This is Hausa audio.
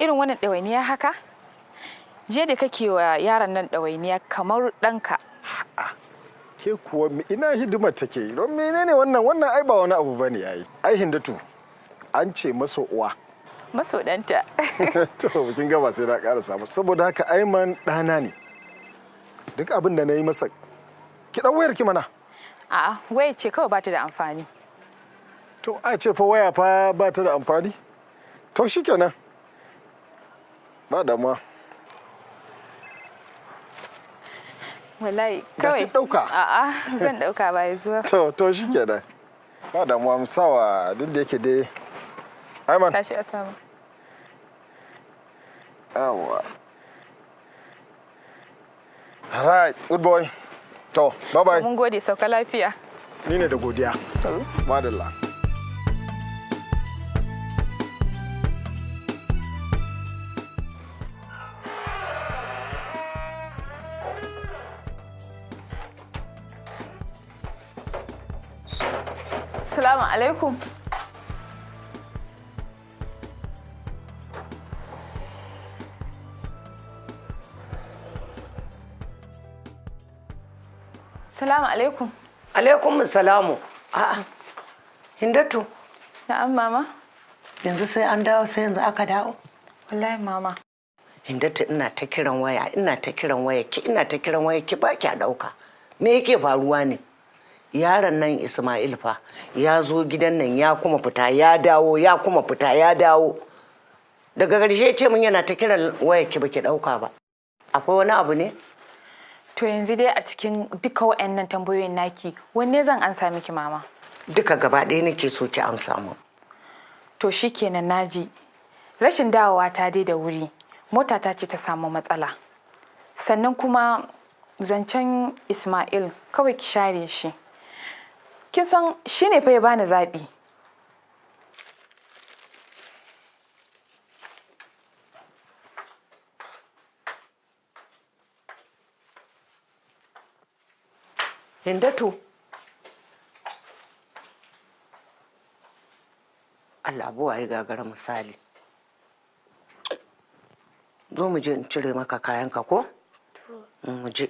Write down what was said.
irin wannan ɗawainiya haka? Je da kake wa yaron nan ɗawainiya kamar ɗanka. Ke kuwa ina hidimar take don menene wannan ai ba wani abu bane yayi. Ai Hindatu an ce maso uwa. Maso ɗanta. To kin ga ba sai na ƙara samu saboda haka Aiman ɗana ne. Duk abin da na yi masa ki ɗan wayar ki mana. A'a waya ce kawai ba ta da amfani. To a ce fa waya fa ba ta da amfani? To shikenan. Ba damuwa. Wallahi kawai. Ki ɗauka. A'a zan ɗauka ba ya zuwa. To shikenan. Ba damuwa musawa duk da yake dai. Aiman. Tashi a sama. Yawa. Alright, good boy. To, bye-bye. Mun gode, sauka lafiya. Ni ne da godiya. Madalla. Assalamu alaikum. Salamu alaikum. Alaikum salamu. A'a. Hindatu. Na'am mama. Yanzu sai an dawo sai yanzu aka dawo. Wallahi mama. Hindatu ina ta kiran waya ki ba ki dauka. Me yake faruwa ne? Yaron nan Ismail fa ya zo gidan nan ya kuma fita ya dawo ya kuma fita ya dawo. Daga ƙarshe ce mun yana ta kiran waya ki baki dauka ba. Akwai wani abu ne? To yanzu dai a cikin duka waɗannan tambayoyin naki wanne zan ansa miki mama? Duka gaba ɗaya nake so ki amsa mu. To shikenan naji. Rashin dawowa ta dai da wuri. Mota ta ce ta samu matsala. Sannan kuma zancen Ismail kawai ki share shi. Kin san shine fa ya bani zabi. Hindatu. Allah buwa ya gagara misali. Zo mu je in cire maka kayanka ko? Mu je.